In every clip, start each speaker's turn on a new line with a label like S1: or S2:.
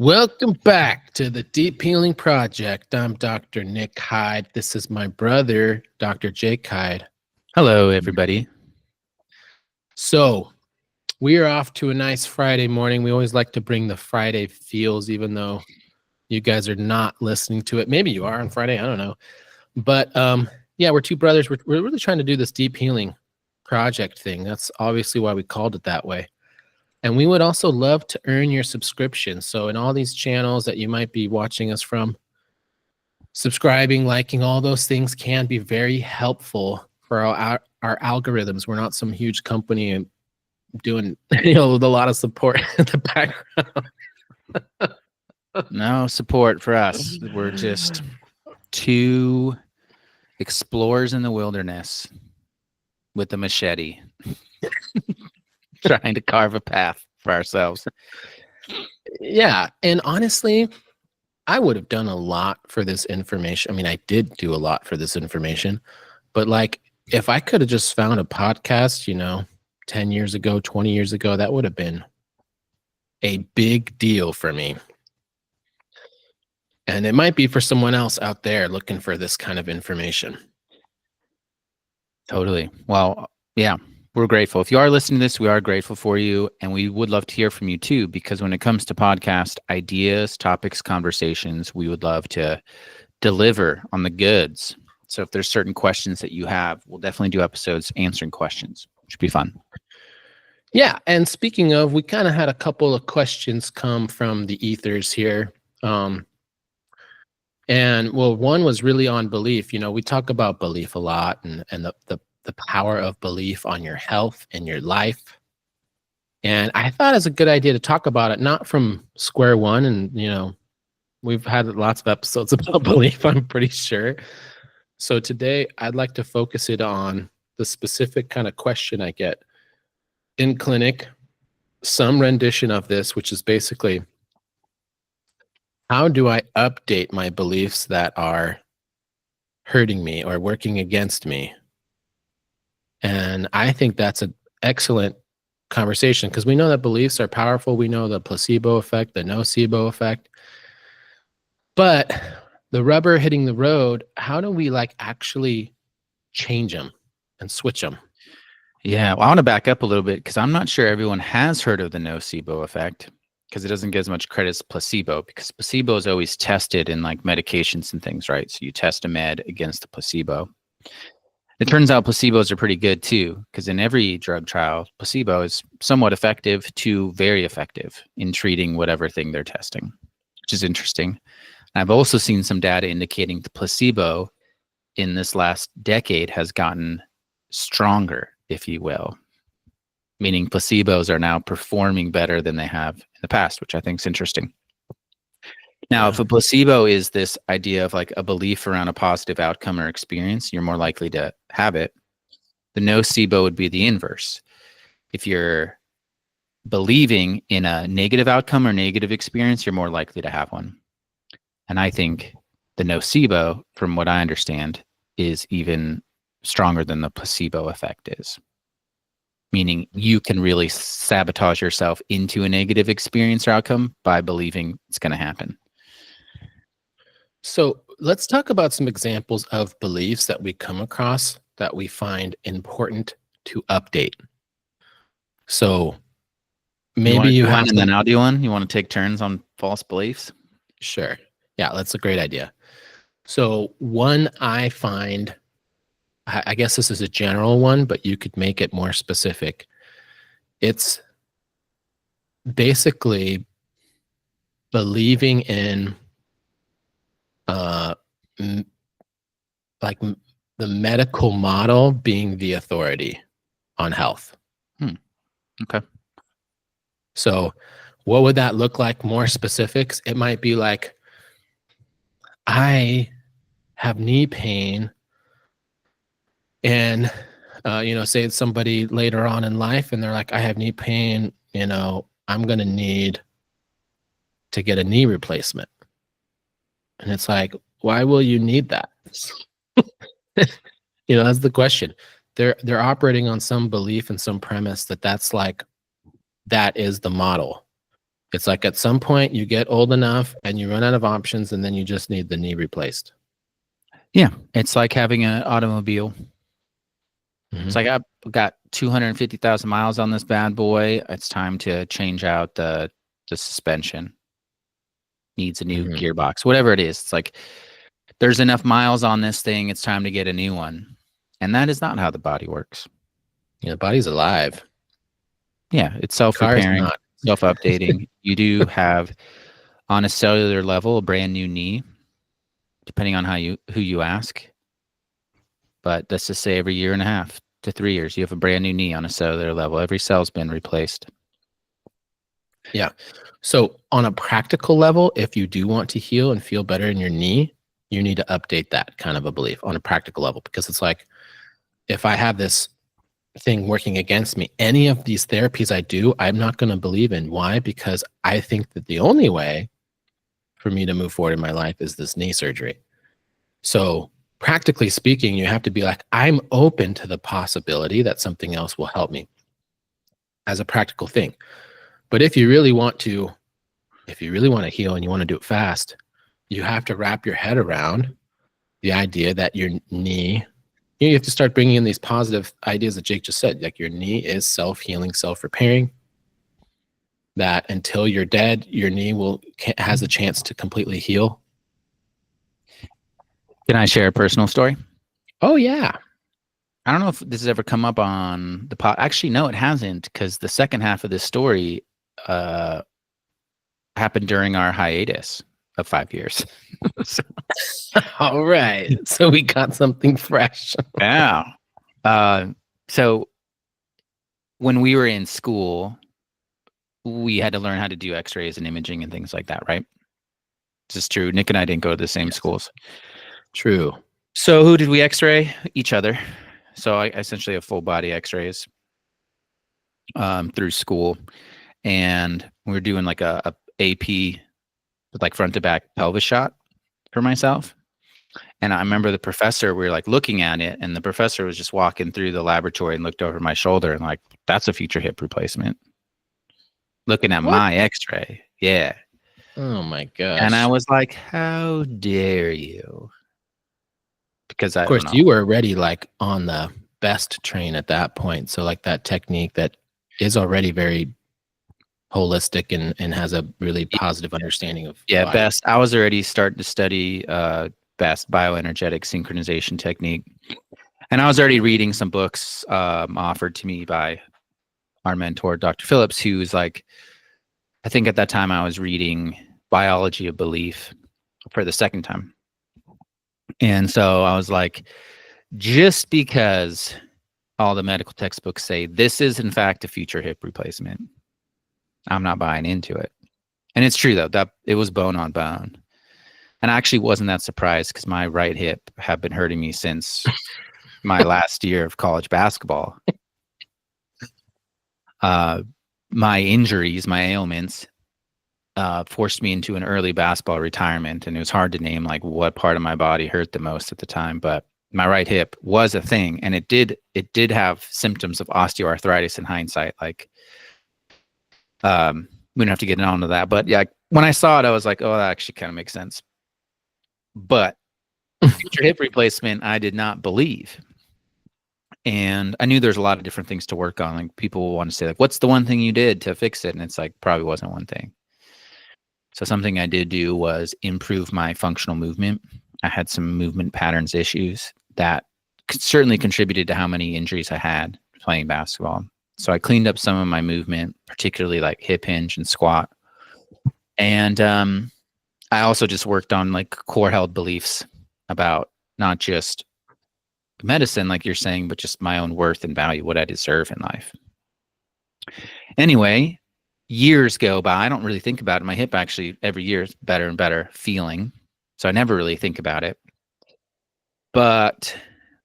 S1: Welcome back to the Deep Healing Project. I'm Dr. Nick Hyde. This is my brother, Dr. Jake Hyde.
S2: Hello, everybody.
S1: So, we are off to a nice Friday morning. We always like to bring the Friday feels, even though you guys are not listening to it. Maybe you are on Friday. I don't know. But yeah, we're two brothers. We're really trying to do this Deep Healing Project thing. That's obviously why we called it that way. And we would also love to earn your subscription. So in all these channels that you might be watching us from, subscribing, liking, all those things can be very helpful for our algorithms. We're not some huge company and doing with a lot of support in the background.
S2: No support for us. We're just two explorers in the wilderness with a machete trying to carve a path for ourselves.
S1: Yeah. And honestly, I would have done a lot for this information. I mean, I did do a lot for this information, but like if I could have just found a podcast, 10 years ago, 20 years ago, that would have been a big deal for me. And it might be for someone else out there looking for this kind of information.
S2: Totally. Well, yeah, we're grateful. If you are listening to this, we are grateful for you. And we would love to hear from you too, because when it comes to podcast ideas, topics, conversations, we would love to deliver on the goods. So if there's certain questions that you have, we'll definitely do episodes answering questions. Should be fun.
S1: Yeah. And speaking of, we kind of had a couple of questions come from the ethers here. And well, one was really on belief. We talk about belief a lot and the power of belief on your health and your life. And I thought it's a good idea to talk about it, not from square one. And, we've had lots of episodes about belief, I'm pretty sure. So today I'd like to focus it on the specific kind of question I get in clinic, some rendition of this, which is basically, how do I update my beliefs that are hurting me or working against me? And I think that's an excellent conversation because we know that beliefs are powerful. We know the placebo effect, the nocebo effect. But the rubber hitting the road, how do we actually change them and switch them?
S2: Yeah, well, I want to back up a little bit because I'm not sure everyone has heard of the nocebo effect because it doesn't get as much credit as placebo, because placebo is always tested in medications and things, right? So you test a med against the placebo. It turns out placebos are pretty good too, because in every drug trial, placebo is somewhat effective to very effective in treating whatever thing they're testing, which is interesting. I've also seen some data indicating the placebo in this last decade has gotten stronger, if you will, meaning placebos are now performing better than they have in the past, which I think is interesting. Now, if a placebo is this idea of a belief around a positive outcome or experience, you're more likely to have it. The nocebo would be the inverse. If you're believing in a negative outcome or negative experience, you're more likely to have one. And I think the nocebo, from what I understand, is even stronger than the placebo effect is. Meaning you can really sabotage yourself into a negative experience or outcome by believing it's going to happen.
S1: So let's talk about some examples of beliefs that we come across that we find important to update. So maybe you have
S2: one and then I'll do one. You want to take turns on false beliefs?
S1: Sure. Yeah, that's a great idea. So one I find, I guess this is a general one, but you could make it more specific. It's basically believing in the medical model being the authority on health.
S2: Okay.
S1: So what would that look like? More specifics? It might be like, I have knee pain and, say it's somebody later on in life and they're like, I have knee pain, I'm going to need to get a knee replacement. And it's like, why will you need that? That's the question. They're operating on some belief and some premise that is the model. It's like at some point you get old enough and you run out of options, and then you just need the knee replaced.
S2: Yeah, it's like having an automobile.
S1: Mm-hmm.
S2: It's like I've got 250,000 miles on this bad boy. It's time to change out the suspension. Needs a new
S1: Mm-hmm.
S2: gearbox, whatever it is. It's like there's enough miles on this thing. It's time to get a new one. And that is not how the body works.
S1: Yeah, the body's alive.
S2: Yeah, it's
S1: Car's
S2: self-repairing,
S1: not.
S2: self-updating. You do have, on a cellular level, a brand new knee, depending on who you ask. But let's just say every 1.5 to 3 years, you have a brand new knee on a cellular level. Every cell's been replaced.
S1: Yeah. So on a practical level, if you do want to heal and feel better in your knee, you need to update that kind of a belief on a practical level, because it's like, if I have this thing working against me, any of these therapies I do, I'm not going to believe in. Why? Because I think that the only way for me to move forward in my life is this knee surgery. So practically speaking, you have to be like, I'm open to the possibility that something else will help me as a practical thing. But if you really want to heal and you want to do it fast, you have to wrap your head around the idea that your knee, you have to start bringing in these positive ideas that Jake just said. Like, your knee is self-healing, self-repairing, that until you're dead, your knee has a chance to completely heal.
S2: Can I share a personal story?
S1: Oh, yeah.
S2: I don't know if this has ever come up on the pod. Actually, no, it hasn't, because the second half of this story happened during our hiatus of 5 years. So,
S1: all right. So we got something fresh.
S2: yeah. So when we were in school, we had to learn how to do x-rays and imaging and things like that, right? This is true. Nick and I didn't go to the same schools.
S1: True.
S2: So who did we x-ray? Each other. So I essentially have full body x-rays through school. And we were doing like a AP with like front to back pelvis shot for myself. And I remember the professor, we were like looking at it, and the professor was just walking through the laboratory and looked over my shoulder and like, that's a future hip replacement. Looking at my x-ray. Yeah.
S1: Oh my gosh.
S2: And I was like, how dare you? Because
S1: of
S2: I
S1: course,
S2: don't know.
S1: you were already like on the best train at that point. So like that technique that is already very holistic and has a really positive understanding of
S2: Yeah,
S1: body.
S2: best. I was already starting to study best bioenergetic synchronization technique. And I was already reading some books offered to me by our mentor, Dr. Phillips, who was like, I think at that time I was reading Biology of Belief for the second time. And so I was like, just because all the medical textbooks say this is in fact a future hip replacement, I'm not buying into it. And it's true though, that it was bone on bone. And I actually wasn't that surprised, because my right hip had been hurting me since my last year of college basketball. My injuries, my ailments, forced me into an early basketball retirement, and it was hard to name like what part of my body hurt the most at the time. But my right hip was a thing, and it did have symptoms of osteoarthritis in hindsight. Like, we don't have to get into that, but yeah, when I saw it, I was like, oh, that actually kind of makes sense. But future hip replacement, I did not believe. And I knew there's a lot of different things to work on. Like, people will want to say, like, what's the one thing you did to fix it? And it's like, probably wasn't one thing. So something I did do was improve my functional movement. I had some movement patterns issues that certainly contributed to how many injuries I had playing basketball. So I cleaned up some of my movement, particularly like hip hinge and squat. And I also just worked on like core held beliefs about not just medicine, like you're saying, but just my own worth and value, what I deserve in life. Anyway, years go by. I don't really think about it. My hip actually every year is better and better feeling. So I never really think about it. But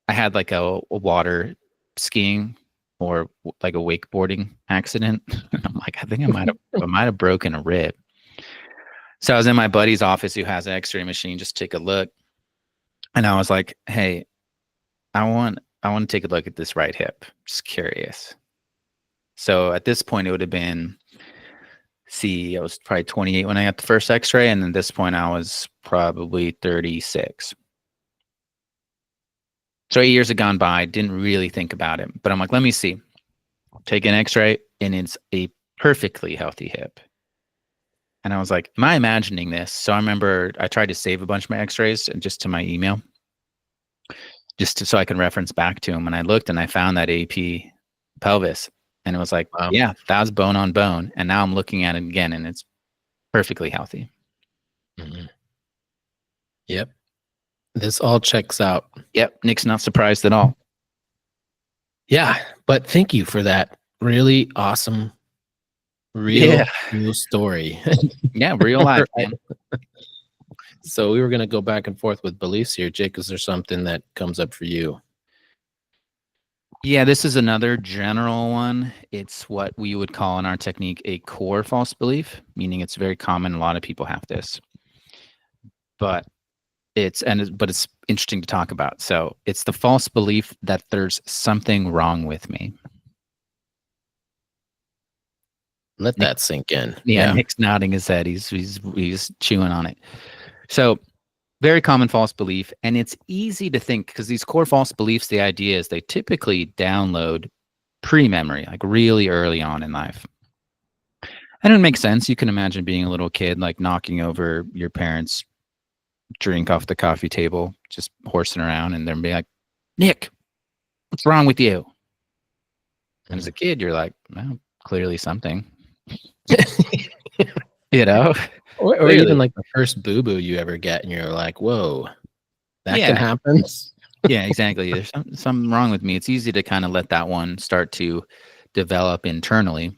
S2: I had like a water skiing or like a wakeboarding accident. I'm like, I think I might have broken a rib. So I was in my buddy's office who has an x-ray machine, just take a look. And I was like, hey, I want to take a look at this right hip. Just curious. So at this point, it would have been see, I was probably 28 when I got the first x-ray, and at this point I was probably 36. So 8 years had gone by, didn't really think about it, but I'm like, let me see. Take an x-ray, and it's a perfectly healthy hip. And I was like, am I imagining this? So I remember I tried to save a bunch of my x-rays just to my email, so I can reference back to them. And I looked and I found that AP pelvis, and it was like,
S1: Wow.
S2: yeah, that was bone on bone. And now I'm looking at it again, and it's perfectly healthy.
S1: Mm-hmm. Yep. This all checks out.
S2: Yep. Nick's not surprised at all.
S1: Yeah. But thank you for that really awesome, real story.
S2: Yeah. Real life, man.
S1: So we were going to go back and forth with beliefs here. Jake, is there something that comes up for you?
S2: Yeah, this is another general one. It's what we would call in our technique a core false belief, meaning it's very common. A lot of people have this, but it's interesting to talk about. So it's the false belief that there's something wrong with me.
S1: Let that sink in.
S2: Yeah, Nick's nodding his head. He's chewing on it. So very common false belief, and it's easy to think because these core false beliefs, the idea is they typically download pre-memory, like really early on in life. And it makes sense. You can imagine being a little kid, like knocking over your parents' drink off the coffee table, just horsing around, and then be like, Nick, what's wrong with you? And as a kid, you're like, well, clearly something. You know?
S1: Or even like the first boo-boo you ever get, and you're like, whoa, that can happen?
S2: Yeah, exactly. There's something wrong with me. It's easy to kind of let that one start to develop internally.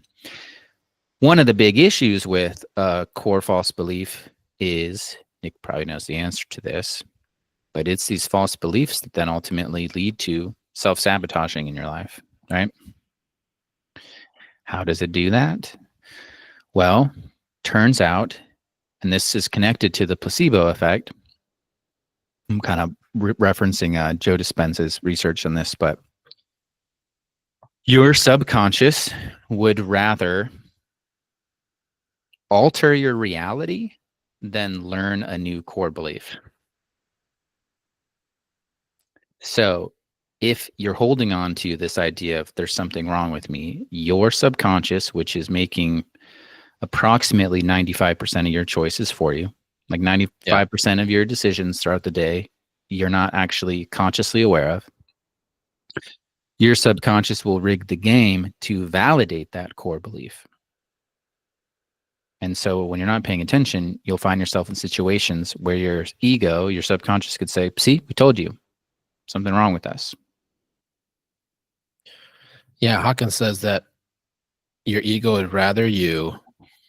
S2: One of the big issues with core false belief is, Nick probably knows the answer to this, but it's these false beliefs that then ultimately lead to self-sabotaging in your life, right? How does it do that? Well, turns out, and this is connected to the placebo effect. I'm kind of referencing Joe Dispenza's research on this, but your subconscious would rather alter your reality than learn a new core belief. So if you're holding on to this idea of there's something wrong with me, your subconscious, which is making approximately 95% of your choices for you, like 95% of your decisions throughout the day, you're not actually consciously aware of. Your subconscious will rig the game to validate that core belief. And so when you're not paying attention, you'll find yourself in situations where your ego, your subconscious could say, see, we told you, something wrong with us.
S1: Yeah, Hawkins says that your ego would rather you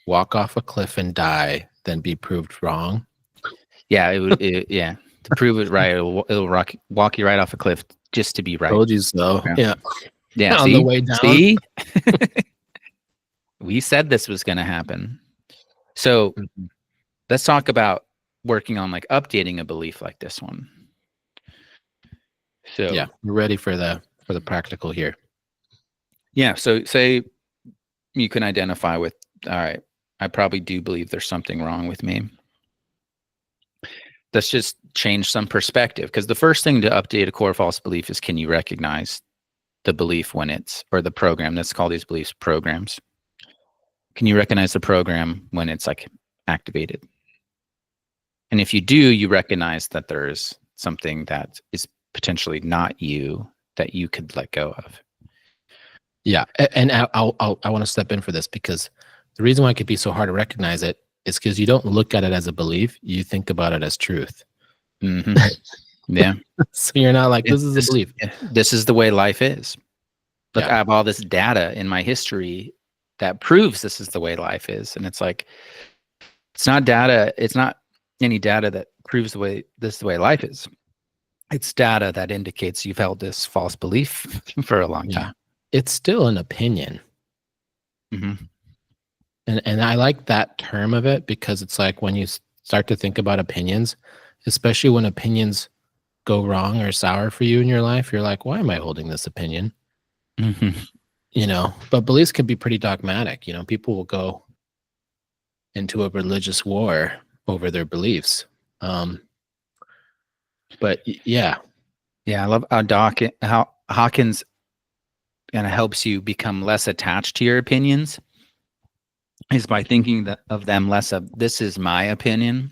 S1: walk off a cliff and die than be proved wrong.
S2: Yeah, it would. Yeah, to prove it right, it'll walk you right off a cliff just to be right.
S1: Told you so. Yeah.
S2: On
S1: the way down.
S2: See, we said this was going to happen. So let's talk about working on like updating a belief like this one. So
S1: yeah, we're ready for the practical here.
S2: Yeah. So say you can identify with, all right, I probably do believe there's something wrong with me. Let's just change some perspective, because the first thing to update a core false belief is, can you recognize the belief when it's, or the program? Let's call these beliefs programs. Can you recognize the program when it's like activated? And if you do, you recognize that there's something that is potentially not you that you could let go of.
S1: Yeah, and I want to step in for this, because the reason why it could be so hard to recognize it is because you don't look at it as a belief, you think about it as truth.
S2: Mm-hmm. Yeah.
S1: So you're not like, this is a belief.
S2: This is the way life is. Look, I have all this data in my history that proves this is the way life is. And it's like, it's not data. It's not any data that proves this is the way life is. It's data that indicates you've held this false belief for a long time.
S1: It's still an opinion.
S2: Mm-hmm.
S1: And I like that term of it, because it's like when you start to think about opinions, especially when opinions go wrong or sour for you in your life, you're like, why am I holding this opinion?
S2: Mm-hmm.
S1: You know, but beliefs can be pretty dogmatic. You know, people will go, into a religious war over their beliefs. But yeah,
S2: Yeah, I love how Hawkins kind of helps you become less attached to your opinions is by thinking of them less of this is my opinion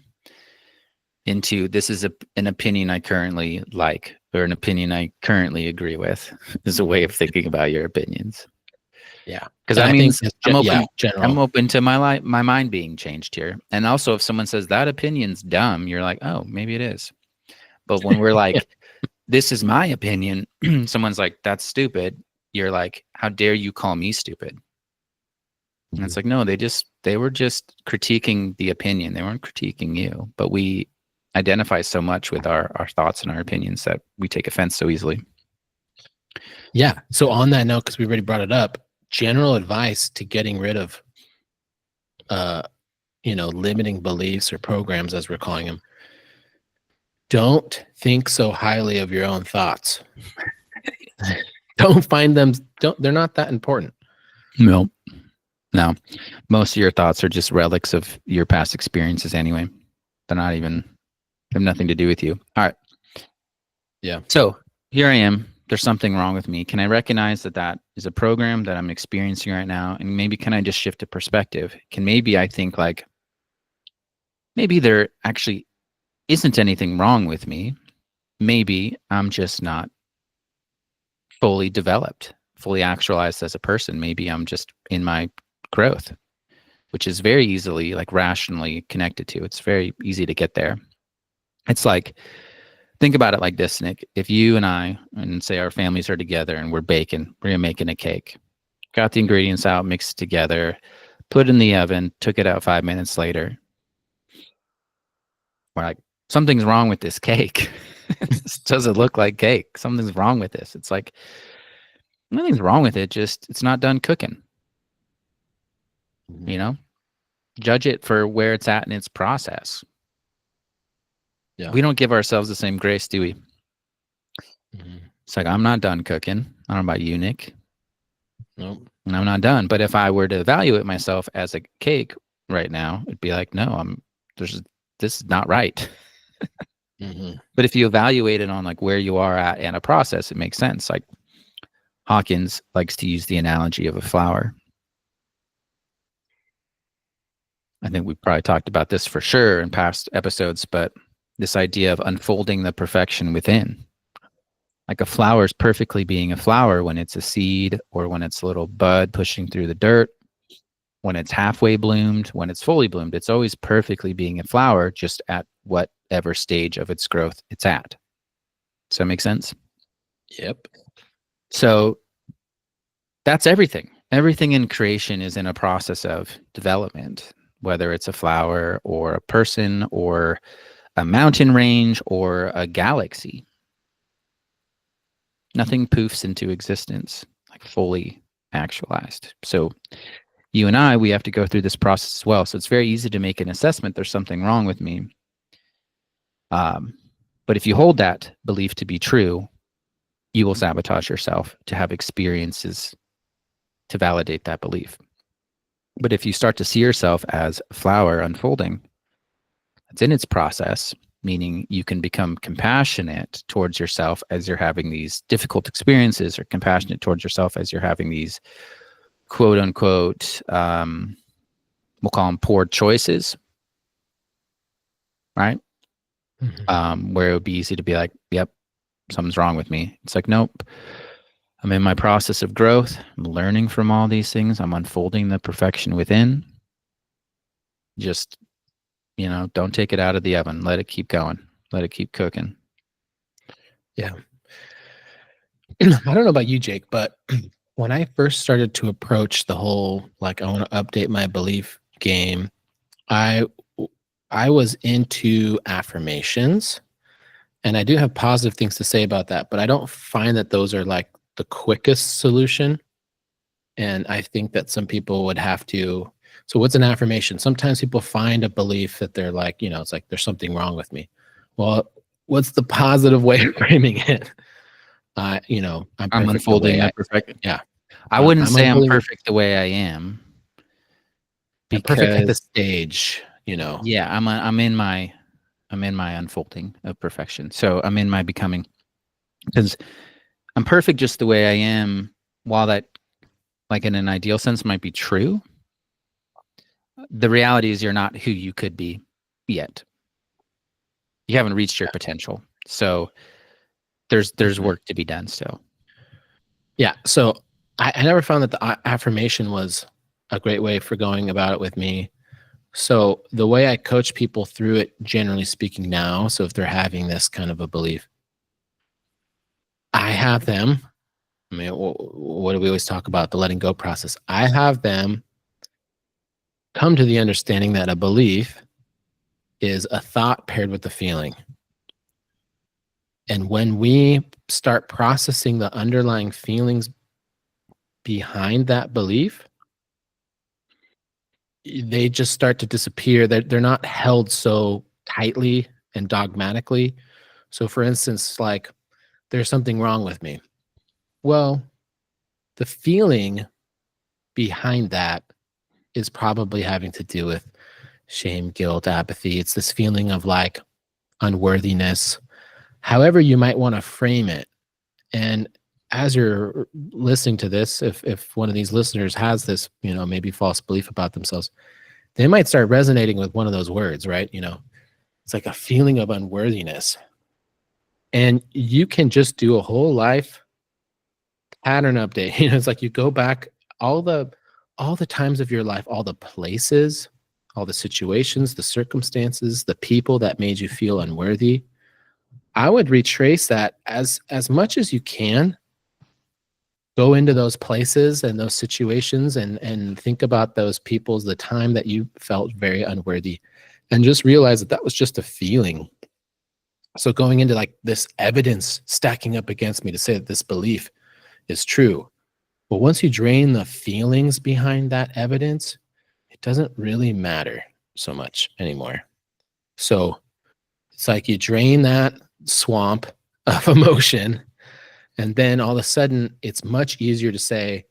S2: into this is an opinion I currently like or an opinion I currently agree with is a way of thinking about your opinions.
S1: yeah,
S2: Because
S1: and
S2: that
S1: I think
S2: means
S1: that's
S2: I'm open. I'm
S1: general.
S2: open to my mind being changed here. And also, if someone says that opinion's dumb, you're like, oh, maybe it is. But when we're like, this is my opinion, someone's like, that's stupid. You're like, how dare you call me stupid? And it's like, no, they were just critiquing the opinion. They weren't critiquing you. But we identify so much with our thoughts and our opinions that we take offense so easily.
S1: Yeah. So on that note, because we already brought it up, general advice to getting rid of, limiting beliefs or programs, as we're calling them. Don't think so highly of your own thoughts. Don't find them. They're not that important.
S2: No. Most of your thoughts are just relics of your past experiences anyway. They're not even, they have nothing to do with you. All right.
S1: Yeah.
S2: So here I am. There's something wrong with me. Can I recognize that is a program that I'm experiencing right now? And maybe can I just shift a perspective? Maybe I think like, maybe there actually isn't anything wrong with me. Maybe I'm just not fully developed, fully actualized as a person. Maybe I'm just in my growth, which is very easily like rationally connected to. It's very easy to get there. It's like, think about it like this, Nick. If you and I, and say our families are together and we're making a cake, got the ingredients out, mixed it together, put it in the oven, took it out 5 minutes later. We're like, something's wrong with this cake. This doesn't look like cake. Something's wrong with this. It's like, nothing's wrong with it. Just, it's not done cooking. You know, judge it for where it's at in its process. Yeah. We don't give ourselves the same grace, do we? Mm-hmm. It's like, I'm not done cooking. I don't know about you, Nick. Nope. And I'm not done. But if I were to evaluate myself as a cake right now, it'd be like, no, this is not right. Mm-hmm. But if you evaluate it on like where you are at in a process, it makes sense. Like Hawkins likes to use the analogy of a flower. I think we've probably talked about this for sure in past episodes, but this idea of unfolding the perfection within. Like a flower is perfectly being a flower when it's a seed or when it's a little bud pushing through the dirt, when it's halfway bloomed, when it's fully bloomed. It's always perfectly being a flower, just at whatever stage of its growth it's at. Does that make sense? Yep. So that's everything. Everything in creation is in a process of development, whether it's a flower or a person or a mountain range or a galaxy. Nothing poofs into existence like fully actualized. So you and I, we have to go through this process as well. So it's very easy to make an assessment. There's something wrong with me. But if you hold that belief to be true, you will sabotage yourself to have experiences to validate that belief. But if you start to see yourself as a flower unfolding, it's in its process, meaning you can become compassionate towards yourself as you're having these difficult experiences, or compassionate towards yourself as you're having these quote unquote, we'll call them poor choices, right? Mm-hmm. Where it would be easy to be like, yep, something's wrong with me. It's like, nope, I'm in my process of growth. I'm learning from all these things. I'm unfolding the perfection within. Just, don't take it out of the oven. Let it keep going. Let it keep cooking. Yeah. I don't know about you, Jake, but when I first started to approach the whole, like, I want to update my belief game, I was into affirmations, and I do have positive things to say about that, but I don't find that those are like the quickest solution. And I think that some people would have to. So what's an affirmation? Sometimes people find a belief that they're like, it's like, there's something wrong with me. Well, what's the positive way of framing it? I'm unfolding that perfect. Yeah. I wouldn't say I'm perfect the way I am.
S1: And perfect at the
S2: because
S1: stage, you know.
S2: yeah, I'm in my unfolding of perfection. So I'm in my becoming, because I'm perfect just the way I am. While that, like in an ideal sense, might be true, the reality is you're not who you could be yet. You haven't reached your potential. So there's
S1: Mhm.
S2: work to be done still.
S1: Yeah. So I never found that the affirmation was a great way for going about it with me. So the way I coach people through it, generally speaking now, so if they're having this kind of a belief, I have them, I mean, what do we always talk about? The letting go process. I have them come to the understanding that a belief is a thought paired with a feeling. And when we start processing the underlying feelings behind that belief, they just start to disappear. They're not held so tightly and dogmatically. So, for instance, like there's something wrong with me. Well, the feeling behind that is probably having to do with shame, guilt, apathy. It's this feeling of like unworthiness, however you might want to frame it. And as you're listening to this, if one of these listeners has this, you know, maybe false belief about themselves, they might start resonating with one of those words, right? You know, it's like a feeling of unworthiness. And you can just do a whole life pattern update. You know, it's like you go back all the all the times of your life, all the places, all the situations, the circumstances, the people that made you feel unworthy. I would retrace that as much as you can. Go into those places and those situations and think about those people's the time that you felt very unworthy and just realize that that was just a feeling. So going into like this evidence stacking up against me to say that this belief is true. But once you drain the feelings behind that evidence, it doesn't really matter so much anymore. So it's like you drain that swamp of emotion, and then all of a sudden it's much easier to say,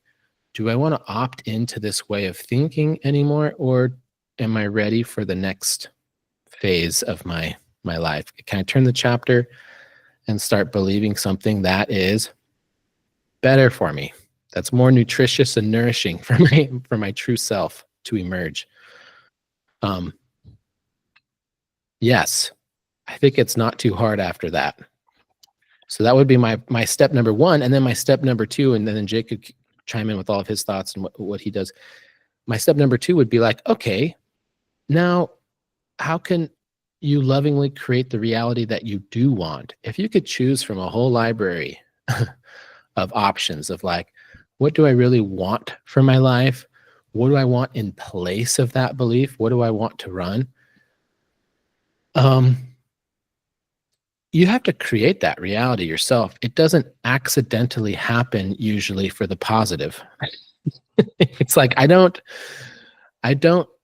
S1: do I want to opt into this way of thinking anymore, or am I ready for the next phase of my life? Can I turn the chapter and start believing something that is better for me, that's more nutritious and nourishing for my true self to emerge? Um, yes, I think it's not too hard after that. So that would be my step number one, and then my step number two, and then Jake could chime in with all of his thoughts and what he does. My step number two would be like, okay, now how can you lovingly create the reality that you do want? If you could choose from a whole library of options of like, what do I really want for my life? What do I want in place of that belief? What do I want to run? Um, you have to create that reality yourself. It doesn't accidentally happen usually for the positive. It's like I don't,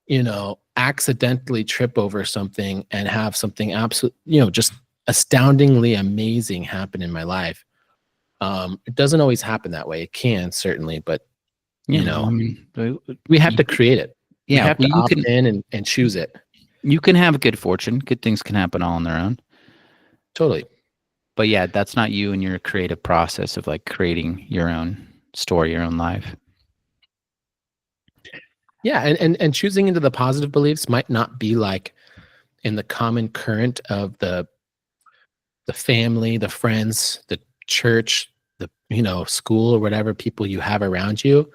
S1: you know, accidentally trip over something and have something absolute, you know, just astoundingly amazing happen in my life. It doesn't always happen that way. It can certainly, but
S2: Yeah,
S1: you
S2: well, I
S1: know,
S2: mean,
S1: we have to create it. We
S2: yeah,
S1: have
S2: well,
S1: to opt in and choose it.
S2: you can have good fortune. Good things can happen all on their own.
S1: Totally.
S2: But yeah, that's not you in your creative process of like creating your own story, your own life.
S1: Yeah, and choosing into the positive beliefs might not be like in the common current of the family, the friends, the church, the, you know, school or whatever people you have around you,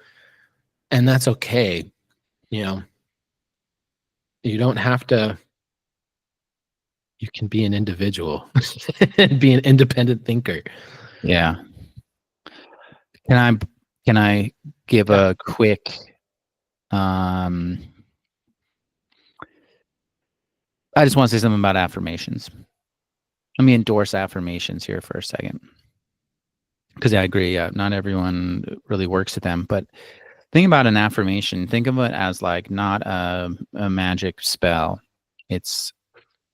S1: and that's okay. You know, you don't have to. You can be an individual and be an independent thinker.
S2: Yeah. Can I can I give
S1: Yeah.
S2: a quick um I just want to say something about affirmations. Let me endorse affirmations here for a second. Because I agree, not everyone really works with them. But think about an affirmation. Think of it as like not a magic spell. It's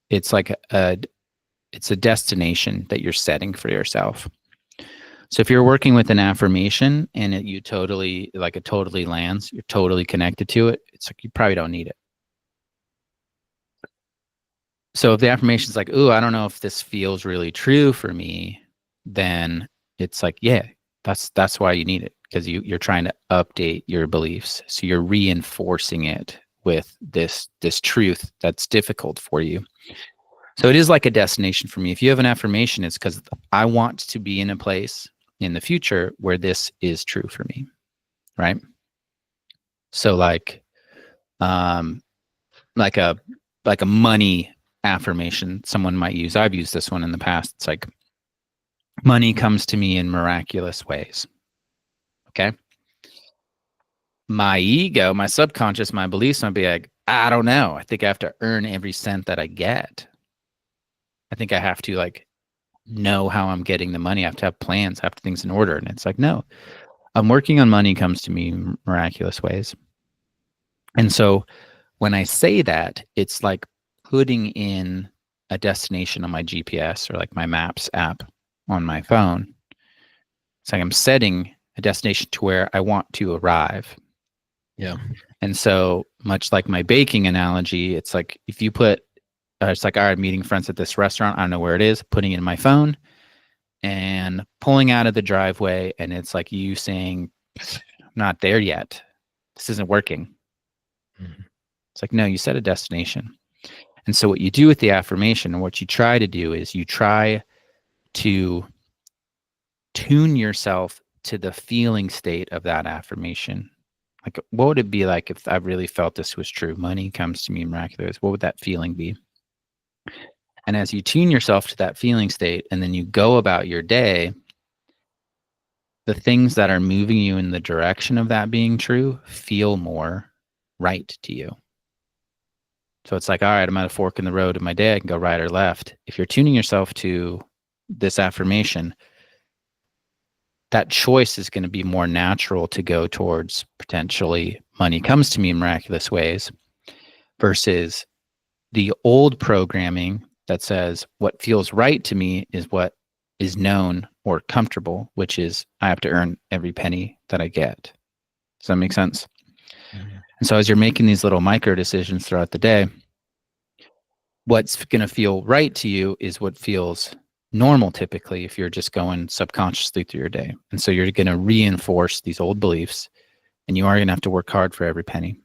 S2: it's like it's a destination that you're setting for yourself. So if you're working with an affirmation and it totally lands, you're totally connected to it, it's like you probably don't need it. So if the affirmation is like, "Ooh, I don't know if this feels really true for me," then it's like, yeah, that's why you need it, because you're trying to update your beliefs. So you're reinforcing it with this truth that's difficult for you. So it is like a destination for me. If you have an affirmation, it's because I want to be in a place in the future where this is true for me, right? So like like a money affirmation someone might use. I've used this one in the past. It's like, money comes to me in miraculous ways. Okay. My ego, my subconscious, my beliefs might be like, I don't know. I think I have to earn every cent that I get. I think I have to like know how I'm getting the money. I have to have plans, have things in order. And it's like, no, I'm working on money comes to me in miraculous ways. And so when I say that, it's like putting in a destination on my GPS or like my Maps app on my phone. It's like I'm setting a destination to where I want to arrive.
S1: Yeah.
S2: And so much like my baking analogy, it's like if you put, it's like, all right, meeting friends at this restaurant, I don't know where it is, putting it in my phone and pulling out of the driveway. And it's like you saying, I'm not there yet. This isn't working. Mm-hmm. It's like, no, you set a destination. And so what you do with the affirmation, and what you try to do, is you try to tune yourself to the feeling state of that affirmation. Like, what would it be like if I really felt this was true? Money comes to me miraculous. What would that feeling be? And as you tune yourself to that feeling state, and then you go about your day, the things that are moving you in the direction of that being true feel more right to you. So it's like, all right, I'm at a fork in the road in my day. I can go right or left. If you're tuning yourself to this affirmation, that choice is going to be more natural to go towards potentially money comes to me in miraculous ways, versus the old programming that says what feels right to me is what is known or comfortable, which is I have to earn every penny that I get. Does that make sense? Mm-hmm. And so as you're making these little micro decisions throughout the day, what's going to feel right to you is what feels normal typically if you're just going subconsciously through your day. And so you're going to reinforce these old beliefs, and you are going to have to work hard for every penny.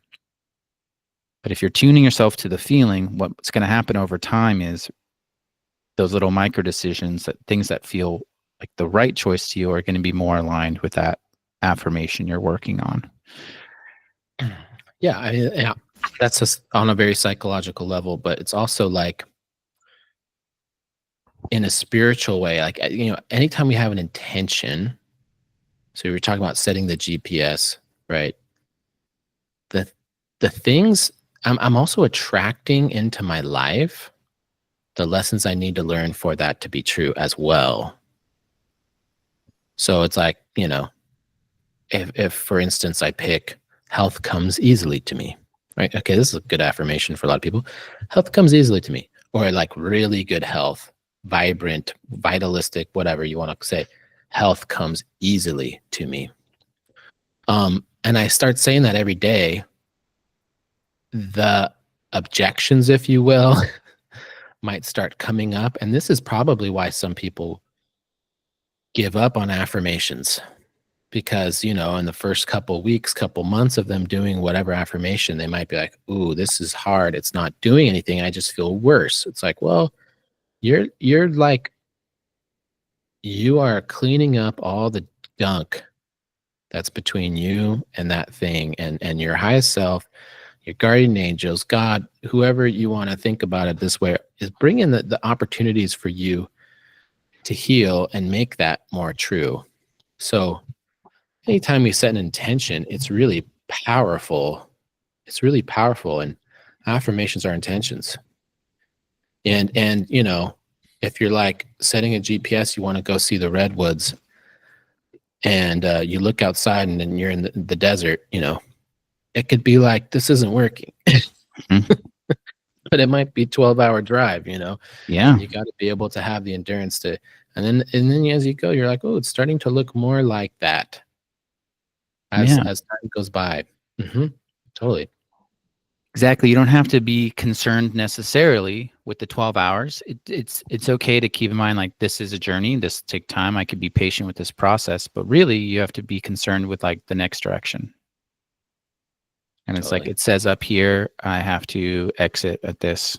S2: But if you're tuning yourself to the feeling, what's going to happen over time is those little micro decisions, that things that feel like the right choice to you, are going to be more aligned with that affirmation you're working on.
S1: Yeah, yeah, that's just on a very psychological level, but it's also like in a spiritual way. Like, you know, anytime we have an intention, so we were talking about setting the GPS, right? The things I'm also attracting into my life, the lessons I need to learn for that to be true as well. So it's like, you know, if for instance I pick health comes easily to me, right? Okay, this is a good affirmation for a lot of people. Health comes easily to me, or like really good health, vibrant, vitalistic, whatever you want to say. Health comes easily to me. And I start saying that every day. The objections, if you will, might start coming up. And this is probably why some people give up on affirmations, because, you know, in the first couple weeks, couple months of them doing whatever affirmation, they might be like, ooh, this is hard. It's not doing anything. I just feel worse. It's like, well, you're like, you are cleaning up all the gunk that's between you and that thing, and your highest self, your guardian angels, God, whoever you want to think about it this way, is bringing the opportunities for you to heal and make that more true. So anytime we set an intention, it's really powerful. It's really powerful. And affirmations are intentions. And you know, if you're like setting a GPS, you want to go see the redwoods, and you look outside and then you're in the desert, you know, it could be like, this isn't working. but it might be 12-hour drive, you know.
S2: Yeah.
S1: You got to be able to have the endurance to, and then as you go, you're like, oh, it's starting to look more like that
S2: Yeah.
S1: as time goes by. Totally.
S2: Exactly. You don't have to be concerned necessarily with the 12 hours. It's okay to keep in mind, like, this is a journey. This take time. I could be patient with this process, but really you have to be concerned with like the next direction. And it's like,
S1: Totally.
S2: it says up here, I have to exit at this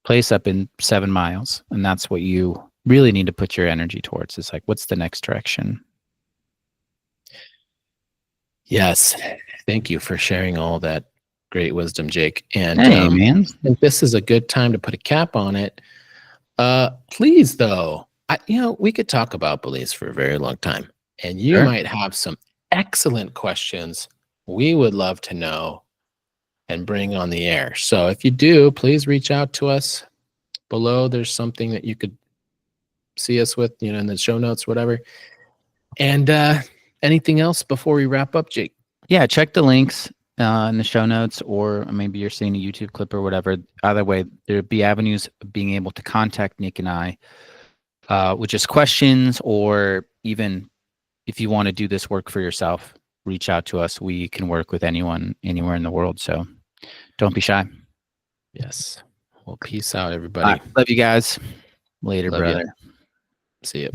S2: place up in 7 miles. And that's what you really need to put your energy towards. It's like, what's the next direction?
S1: Yes. Thank you for sharing all that great wisdom, Jake. And
S2: Hey, man.
S1: I think this is a good time to put a cap on it. Please, though, we could talk about beliefs for a very long time, and you
S2: Sure.
S1: might have some excellent questions we would love to know and bring on the air. So if you do, please reach out to us. Below, there's something that you could see us with, in the show notes, whatever. And anything else before we wrap up, Jake?
S2: Yeah, check the links in the show notes, or maybe you're seeing a YouTube clip or whatever. Either way, there'd be avenues of being able to contact Nick and I with just questions, or even if you want to do this work for yourself, reach out to us. We can work with anyone, anywhere in the world. So don't be shy.
S1: Yes. Well, peace out, everybody.
S2: Love you guys. Later,
S1: Love ya.
S2: brother.
S1: See you.